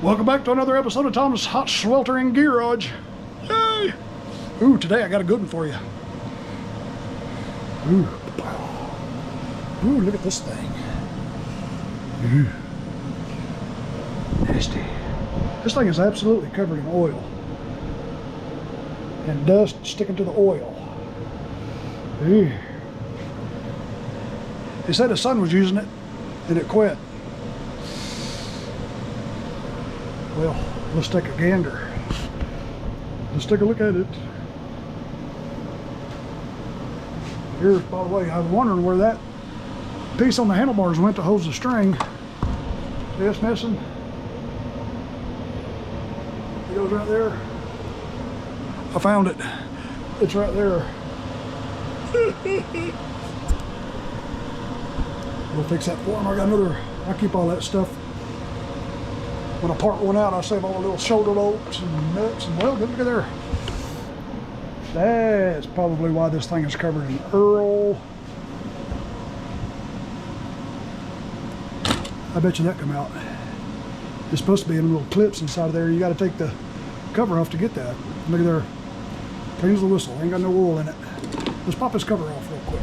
Welcome back to another episode of Tom's Hot Sweltering Garage. Yay! Ooh, today I got a good one for you. Ooh, ooh, look at this thing. Ooh, nasty. This thing is absolutely covered in oil and dust sticking to the oil. Ooh. He said his son was using it and it quit. Well, let's take a gander. Let's take a look at it. Here's, by the way, I was wondering where that piece on the handlebars went to hose the string. See it's missing? It goes right there. I found it. It's right there. We'll fix that for him. I got another, I keep all that stuff. When I part one out, I save all the little shoulder loops and nuts, and well, look at there. That's probably why this thing is covered in Earl. I bet you that come out. It's supposed to be in little clips inside of there. You got to take the cover off to get that. Look at there. Clean as a whistle. Ain't got no oil in it. Let's pop this cover off real quick.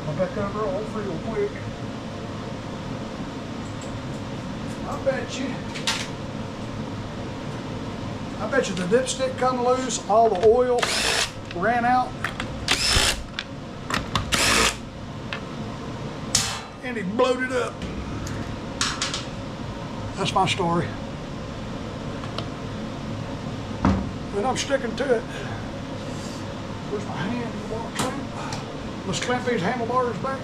Pop that cover off real quick. I bet you the dipstick come loose, all the oil ran out, and he blowed it up. That's my story. And I'm sticking to it. Where's my hand? Let's clamp these handlebars back.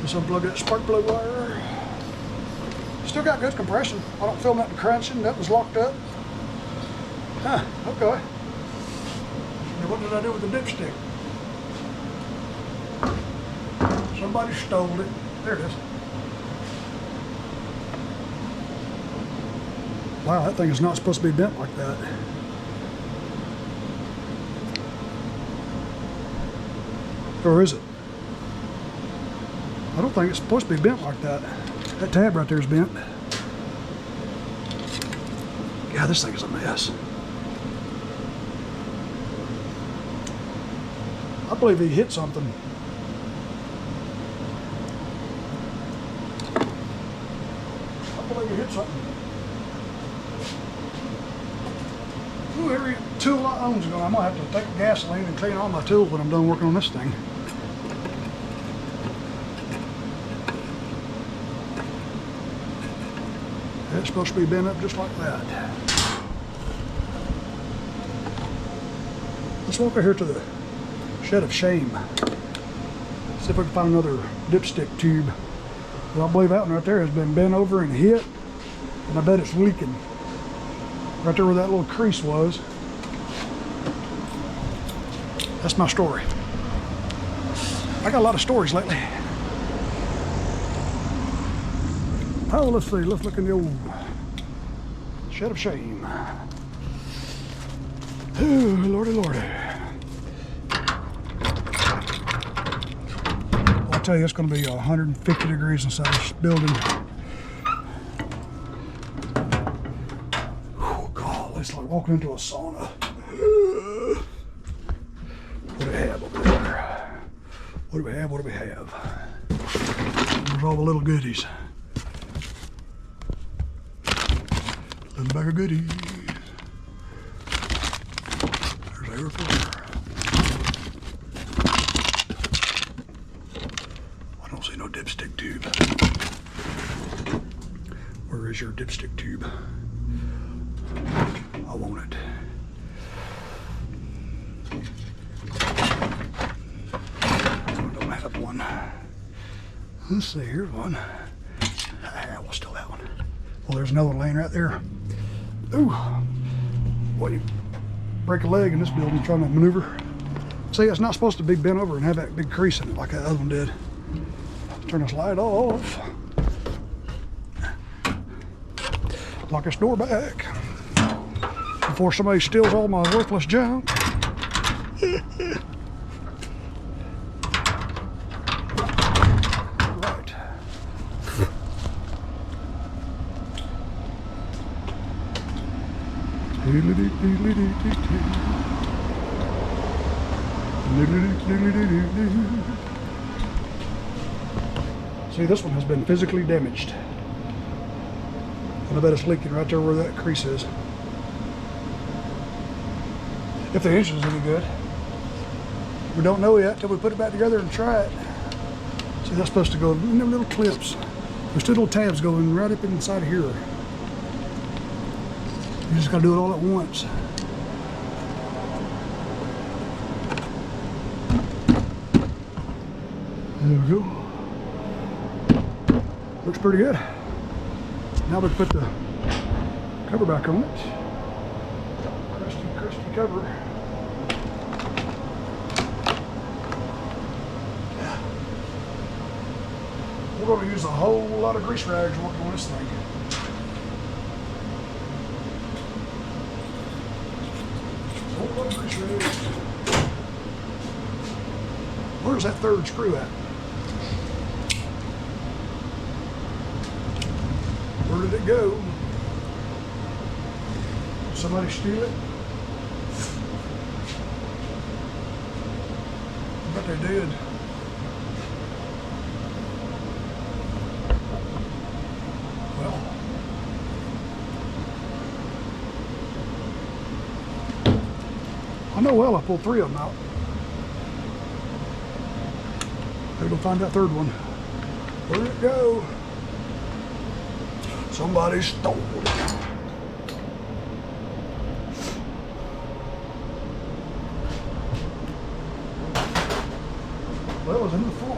Just unplug that spark plug wire. Still got good compression. I don't feel nothing crunching. That was locked up. Huh, okay. Now what did I do with the dipstick? Somebody stole it. There it is. Wow, that thing is not supposed to be bent like that. Or is it? I don't think it's supposed to be bent like that. That tab right there is bent. God, this thing is a mess. I believe he hit something. I believe he hit something. Ooh, every tool I own is going. I'm going to have to take gasoline and clean all my tools when I'm done working on this thing. It's supposed to be bent up just like that. Let's walk over here to the shed of shame. See if we can find another dipstick tube. Well, I believe that one right there has been bent over and hit, and I bet it's leaking. Right there where that little crease was. That's my story. I got a lot of stories lately. Oh, let's see, let's look in the old shed of shame. Oh, lordy, lordy. I'll tell you, it's going to be 150 degrees inside this building. Oh, God, it's like walking into a sauna. What do we have over there? What do we have? What do we have? There's all the little goodies. Little bag of goodies. There's air filter. I don't see no dipstick tube. Where is your dipstick tube? I want it. I don't have one. Let's see, here's one. We'll steal that one. Well, there's another lane right there. Ooh, boy, you break a leg in this building trying to maneuver. See, it's not supposed to be bent over and have that big crease in it like that other one did. Turn this light off. Lock this door back before somebody steals all my worthless junk. See, this one has been physically damaged. And I bet it's leaking right there where that crease is. If the engine's any good. We don't know yet till we put it back together and try it. See, that's supposed to go in them little clips. There's two little tabs going right up inside of here. You just gotta do it all at once. There we go. Looks pretty good. Now we put the cover back on it. Crusty cover. We're going to use a whole lot of grease rags working on this thing. A whole lot of grease rags. Where's that third screw at? Where did it go? Did somebody steal it? I bet they did. Well, I know well I pulled 3 of them out. Maybe we'll find that third one. Where did it go? Somebody stole it. Well, it was in the floor.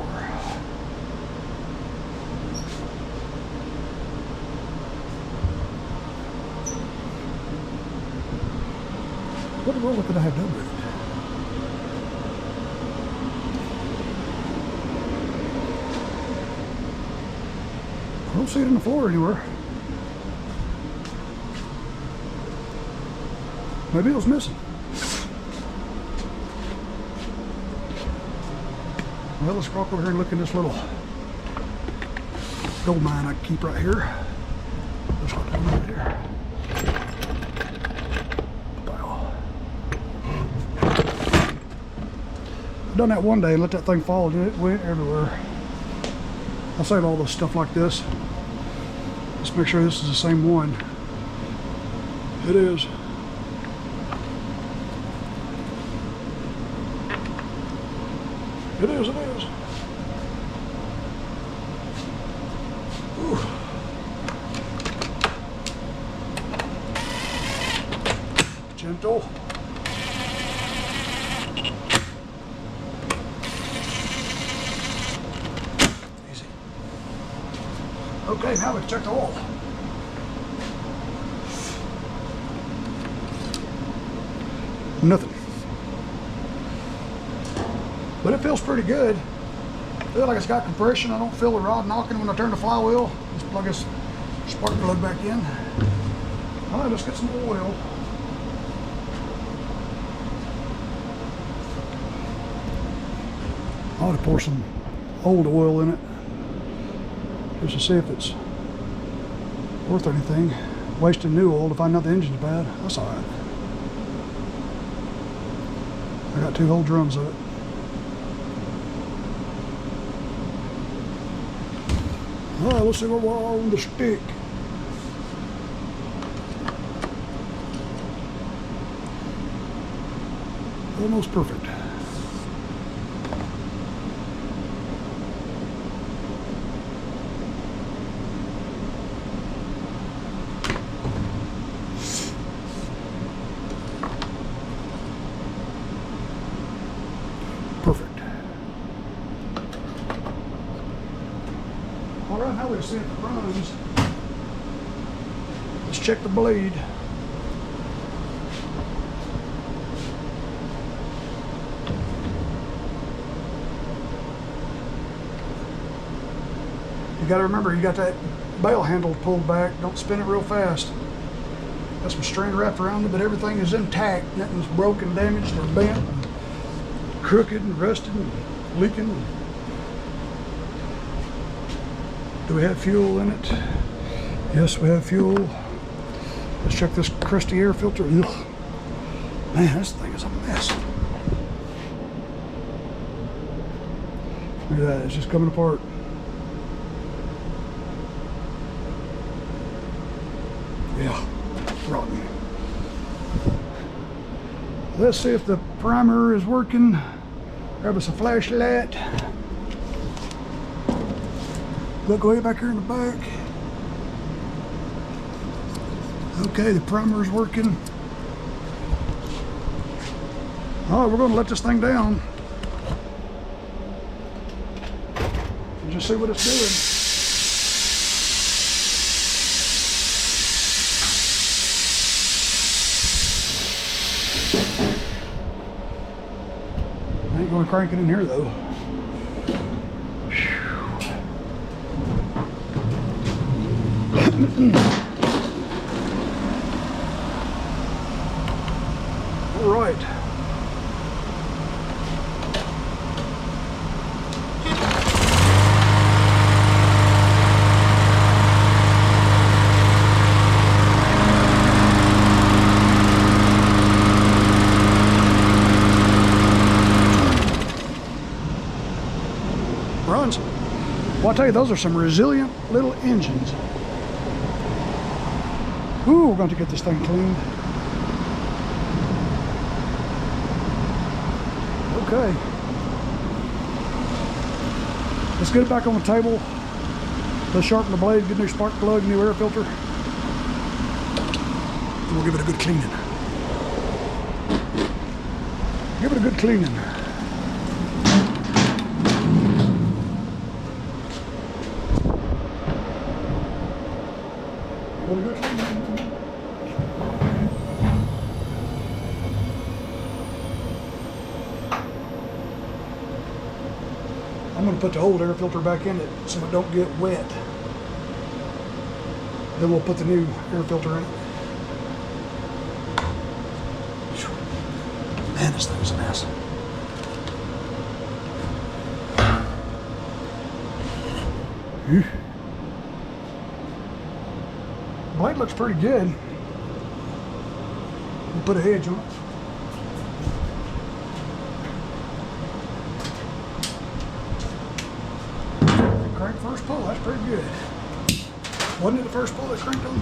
What in the world could I have done with it? I don't see it in the floor anywhere. Maybe it was missing. Well, let's walk over here and look in this little gold mine I keep right here. Let's walk over here. Wow. I've done that one day and let that thing fall and it went everywhere. I'll save all this stuff like this. Let's make sure this is the same one. It is. It is, it is. Ooh. Gentle. Easy. Okay, now we can check the oil. Nothing. But it feels pretty good. I feel like it's got compression. I don't feel the rod knocking when I turn the flywheel. Just plug this spark plug back in. All right, let's get some oil. I ought to pour some old oil in it just to see if it's worth anything. Wasting new oil to find out the engine's bad. That's all right. I got 2 whole drums of it. All right, let's see where we're on the stick. Almost perfect. Perfect. All right, now we've seen if it runs. Let's check the blade. You got to remember, you got that bail handle pulled back. Don't spin it real fast. Got some string wrapped around it, but everything is intact. Nothing's broken, damaged, or bent, and crooked, and rusted, and leaking. Do we have fuel in it? Yes, we have fuel. Let's check this crusty air filter. Ugh. Man, this thing is a mess. Look at that, it's just coming apart. Yeah, rotten. Let's see if the primer is working. Grab us a flashlight. Look way back here in the back. Okay, the primer is working. All right, we're going to let this thing down and just see what it's doing. I ain't going to crank it in here though. All right. Runs. Well, I'll tell you, those are some resilient little engines. Ooh, we're going to get this thing cleaned. Okay. Let's get it back on the table. Let's sharpen the blade, get a new spark plug, new air filter. And we'll give it a good cleaning. Give it a good cleaning. Give it a good cleaning. I'm going to put the old air filter back in it so it don't get wet. Then we'll put the new air filter in it. Man, this thing's a mess. Blade looks pretty good. We'll put a hedge on it. Crank first pull, that's pretty good. Wasn't it the first pull that cranked on?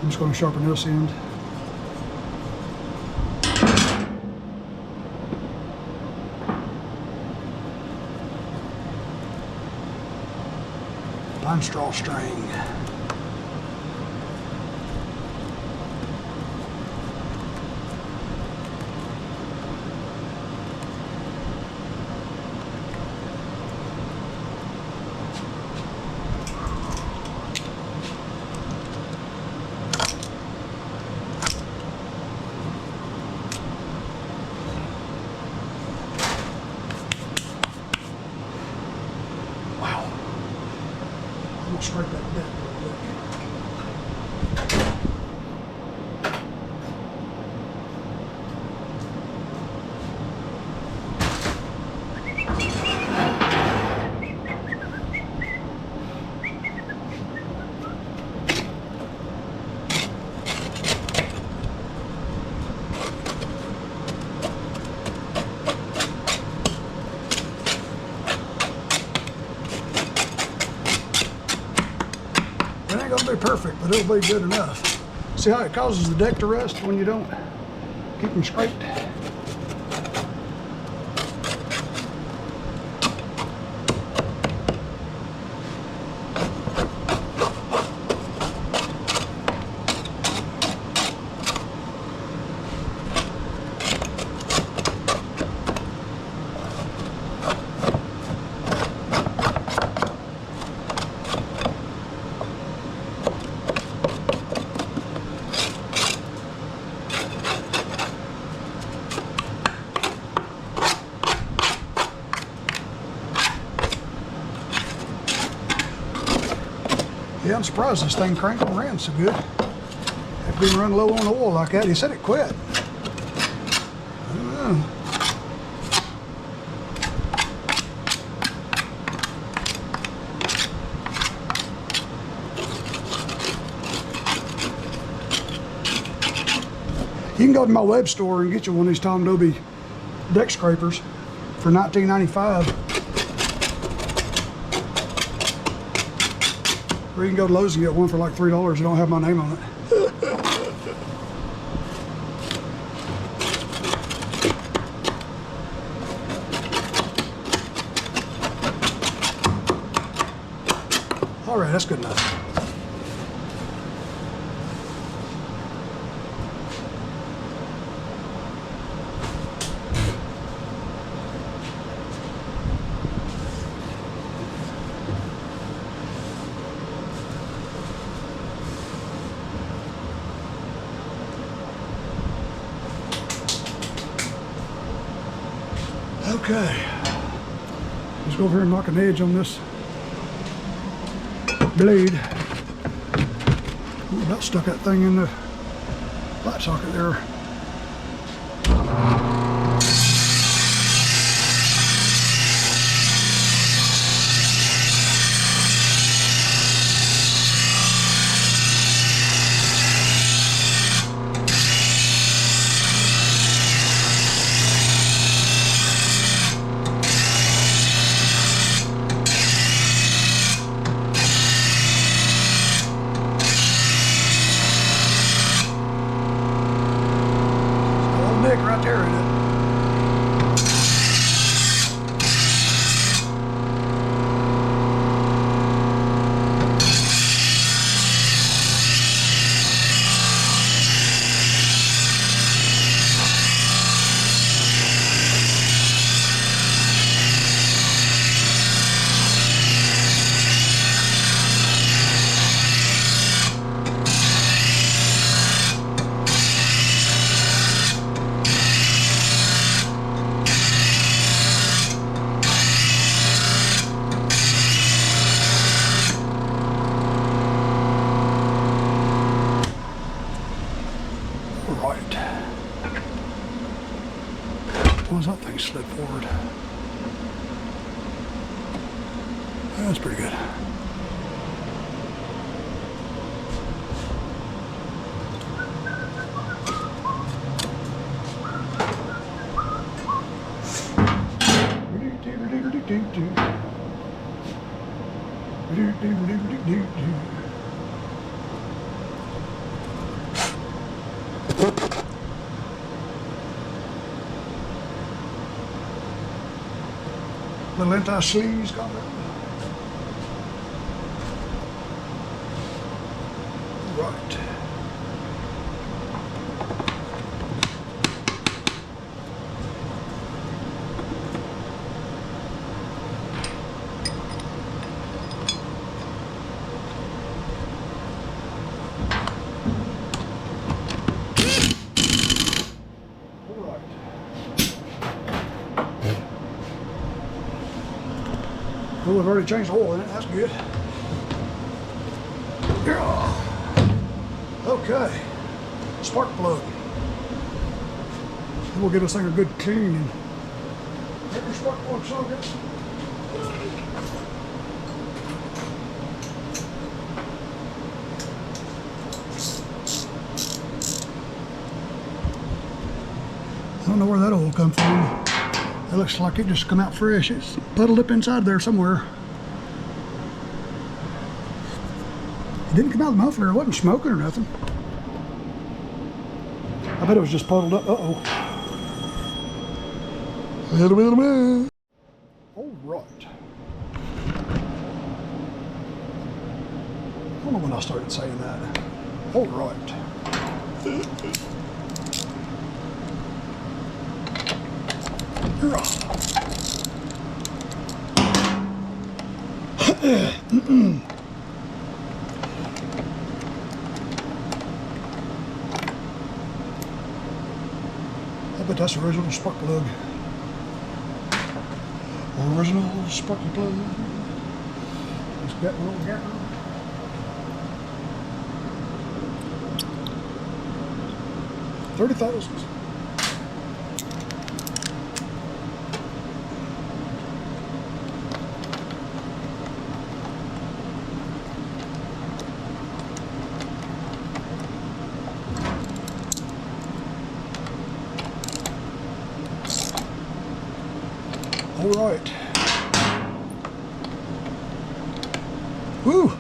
I'm just going to sharpen this end. Pine straw string. Scrape that bit real quick. It ain't gonna be perfect, but it'll be good enough. See how it causes the deck to rust when you don't keep them scraped? Yeah, I'm surprised this thing cranked and ran so good. After being run low on oil like that, he said it quit. I don't know. You can go to my web store and get you one of these Tom Dobie deck scrapers for $19.95. Or you can go to Lowe's and get one for like $3. It don't have my name on it. All right, that's good enough. Okay, let's go over here and knock an edge on this blade. Ooh, about stuck that thing in the light socket there. Right there in it. That thing slid forward. That's pretty good. Little anti-sleaze got that. Right. Oh, I've already changed the oil in it. That's good. Okay. Spark plug. We'll get this thing a good clean and get your spark plug socket. I don't know where that oil come from. It looks like it just come out fresh. It's puddled up inside there somewhere. It didn't come out of the muffler. It wasn't smoking or nothing. I bet it was just puddled up. Uh-oh. All right. I don't know when I started saying that. All right. I bet that's original spark plug. Original sparky plug. Just got one over here. $30,000. All right. Woo! Look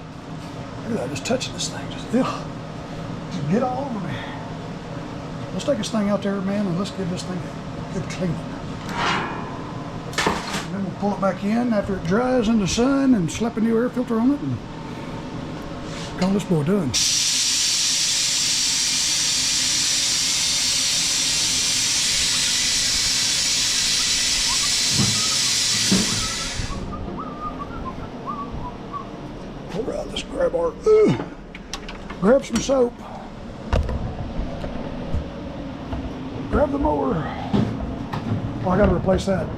at that, just touching this thing. Just get all over me. Let's take this thing out there, man, and let's give this thing a good cleaning. And then we'll pull it back in after it dries in the sun and slap a new air filter on it and call this boy done. Alright, let's grab some soap. Grab the mower. Well, I gotta replace that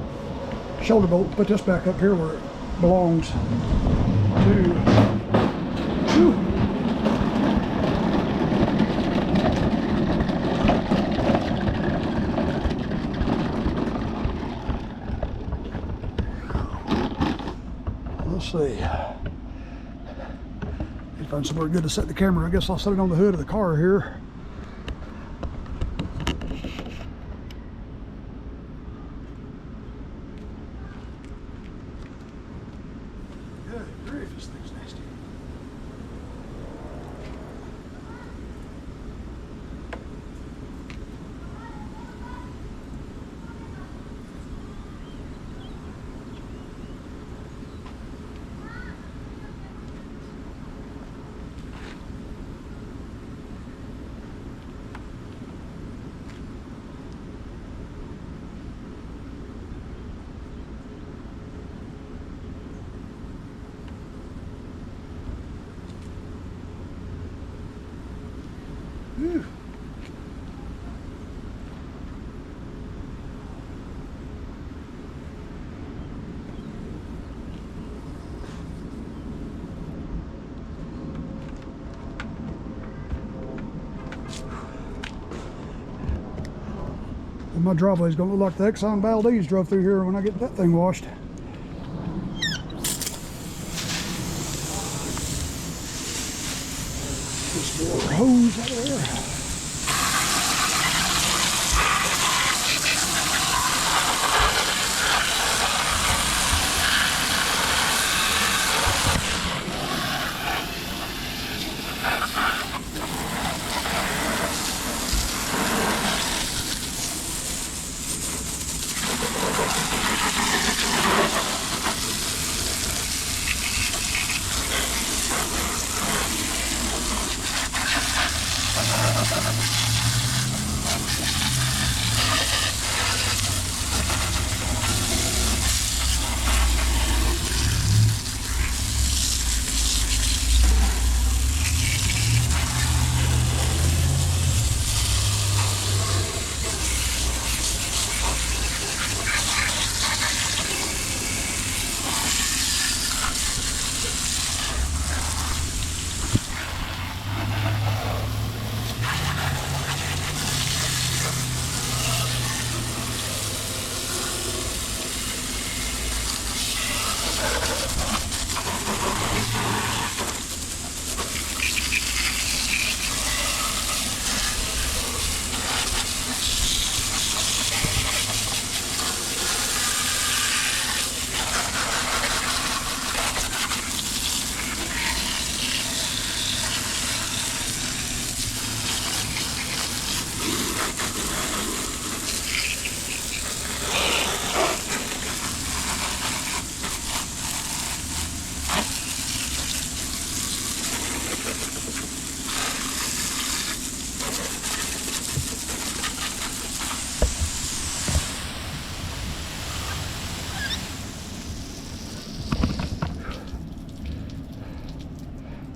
shoulder bolt, put this back up here where it belongs to. Let's see. Find somewhere good to set the camera. I guess I'll set it on the hood of the car here. Good grief, this thing's nasty. Whew. And my driveway's gonna look like the Exxon Valdez drove through here when I get that thing washed. Just more hose out of there.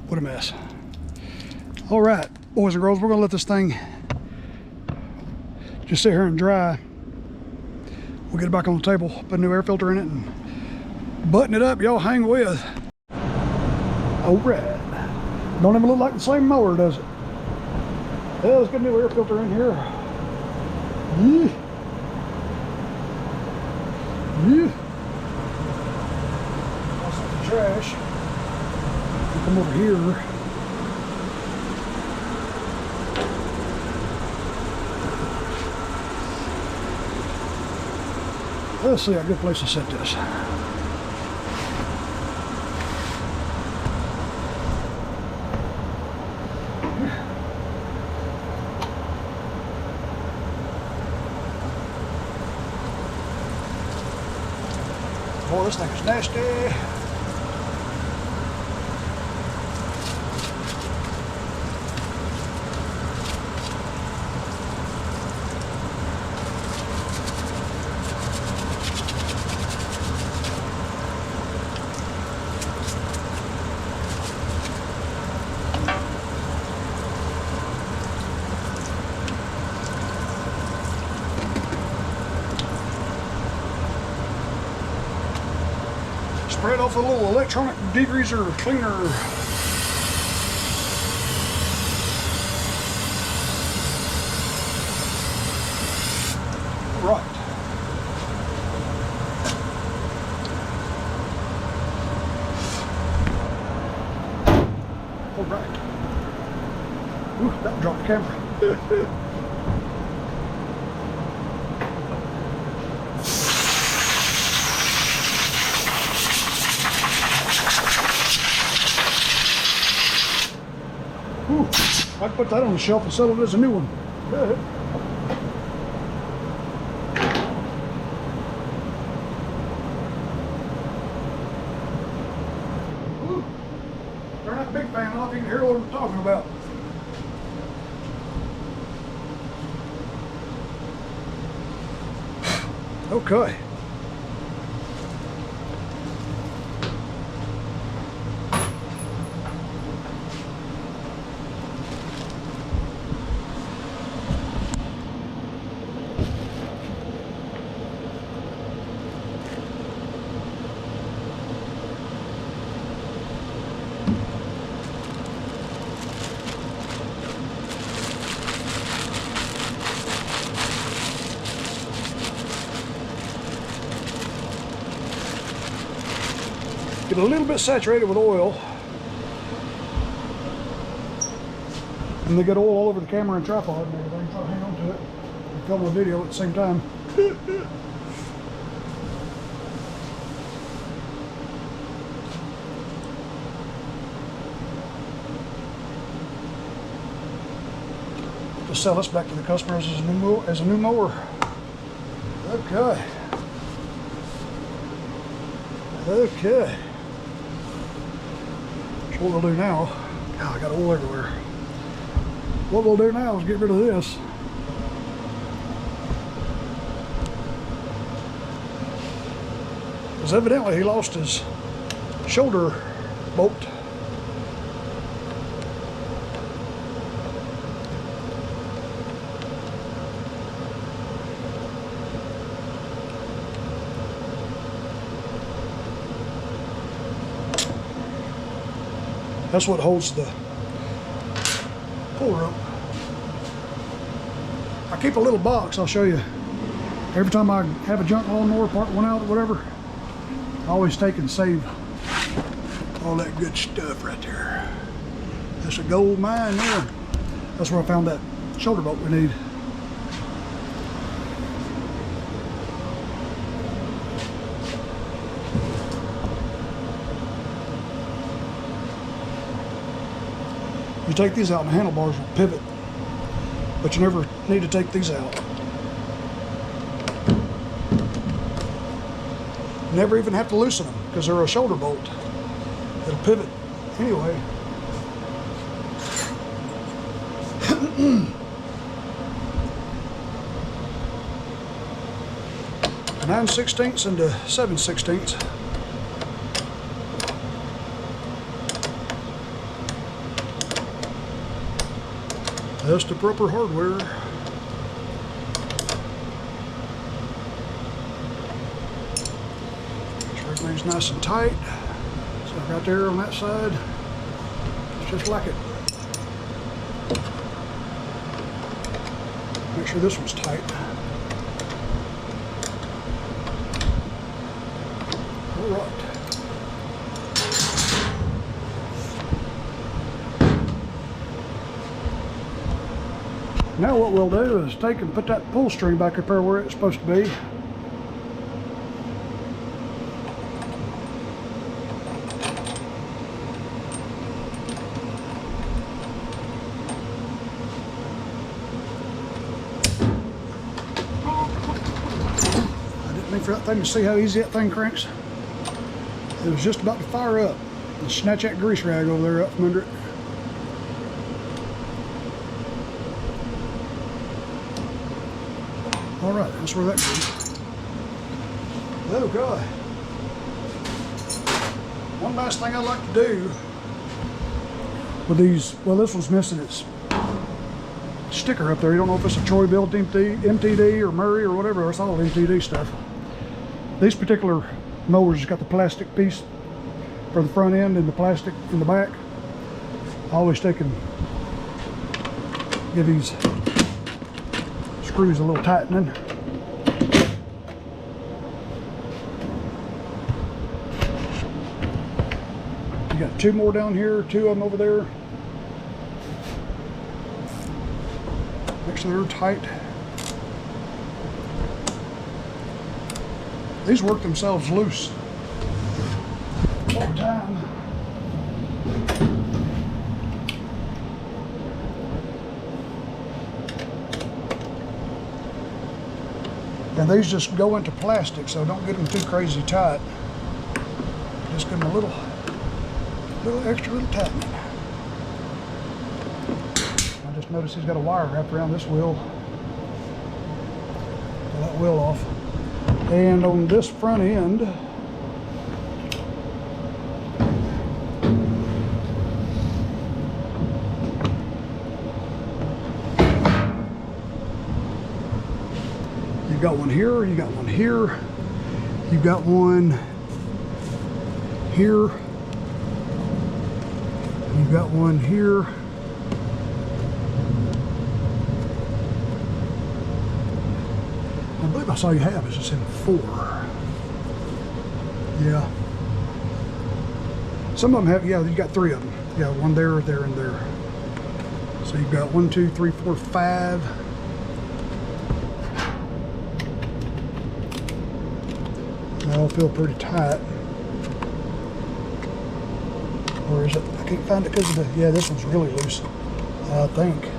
What a mess. All right, boys and girls, we're gonna let this thing just sit here and dry. We'll get it back on the table, put a new air filter in it and button it up. Y'all hang with. All right. Don't even look like the same mower, does it? Yeah, let's get a new air filter in here. Yeah. Yeah. That's the trash. Come over here. Let's see a good place to set this. Boy, this thing is nasty. Spread off a little electronic degreaser cleaner. Right. All right. Ooh, that dropped the camera. Ooh, I can put that on the shelf and sell it as a new one. Ooh, they're not a big fan of. You can hear what I'm talking about. Okay. Get a little bit saturated with oil, and they get oil all over the camera and tripod and everything. Try to hang on to it and film a video at the same time. Just sell this back to the customers as a new mower. Okay. Okay. So what we'll do now, God, I got oil everywhere. What we'll do now is get rid of this. Because evidently he lost his shoulder bolt. That's what holds the puller up. I keep a little box, I'll show you. Every time I have a junk lawnmower, part one out, whatever, I always take and save all that good stuff right there. That's a gold mine there. That's where I found that shoulder bolt we need. You take these out and the handlebars will pivot, but you never need to take these out. Never even have to loosen them because they're a shoulder bolt. It'll pivot anyway. 9/16 into 7/16. That's the proper hardware. Make sure everything's nice and tight. So right there on that side, it's just like it. Make sure this one's tight. All right. Now what we'll do is take and put that pull string back up there where it's supposed to be. for that thing to see how easy that thing cranks. It was just about to fire up and snatch that grease rag over there up from under it. All right, that's where that goes. Oh God. One last thing I'd like to do with these, well, this one's missing its sticker up there. You don't know if it's a Troy built MTD or Murray or whatever. It's all MTD stuff. These particular mowers has got the plastic piece for the front end and the plastic in the back. I always take and give these screws a little tightening. You got two more down here, two of them over there. Make sure they're tight. These work themselves loose over time. And these just go into plastic, so don't get them too crazy tight. Just give them a little extra little tightening. I just noticed he's got a wire wrapped around this wheel. Pull that wheel off. And on this front end, you've got one here, you got one here, you've got one here, you've got one here. I believe I saw you have, it's just in 4. Yeah. Some of them have, yeah, you got 3 of them. Yeah, one there, there, and there. So you've got 1, 2, 3, 4, 5. They all feel pretty tight. Or is it? I can't find it because of the, yeah, this one's really loose, I think.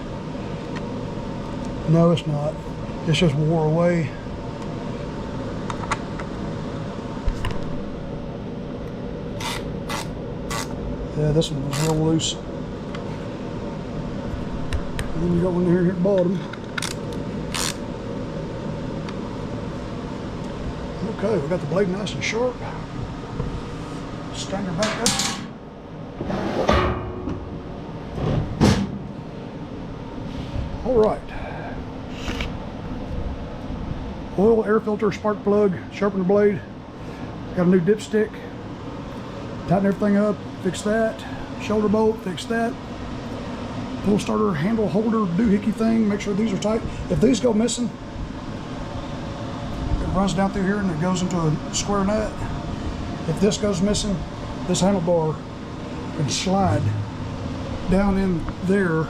No, it's not. It's just wore away. Yeah, this one was real loose. And then you got one here at the bottom. Okay, we got the blade nice and sharp. Stand her back up. All right. Oil, air filter, spark plug, sharpener blade. Got a new dipstick. Tighten everything up, fix that. Shoulder bolt, fix that. Pull starter, handle holder, doohickey thing. Make sure these are tight. If these go missing, it runs down through here and it goes into a square nut. If this goes missing, this handlebar can slide down in there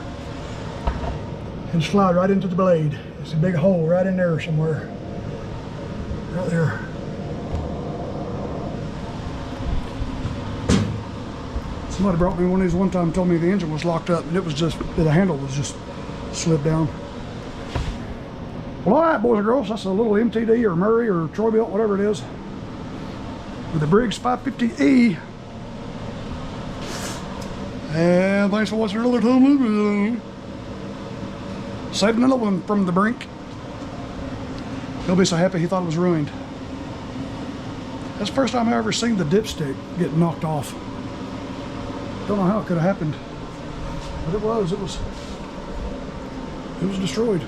and slide right into the blade. It's a big hole right in there somewhere. Right there. Somebody brought me one of these one time and told me the engine was locked up and it was just, the handle was just slid down. Well, all right, boys and girls, that's a little MTD or Murray or Troy built, whatever it is, with the Briggs 550E. And thanks for watching another time. Saving another one from the brink. He'll be so happy he thought it was ruined. That's the first time I ever seen the dipstick get knocked off. Don't know how it could have happened, but it was destroyed.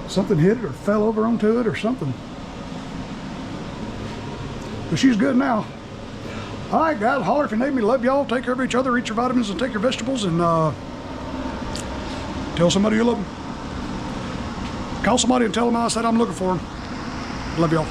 Something hit it or fell over onto it or something. But she's good now. All right, guys, holler if you need me. Love y'all. Take care of each other. Eat your vitamins and take your vegetables. And tell somebody you love them. Call somebody and tell them I said I'm looking for them. Love y'all.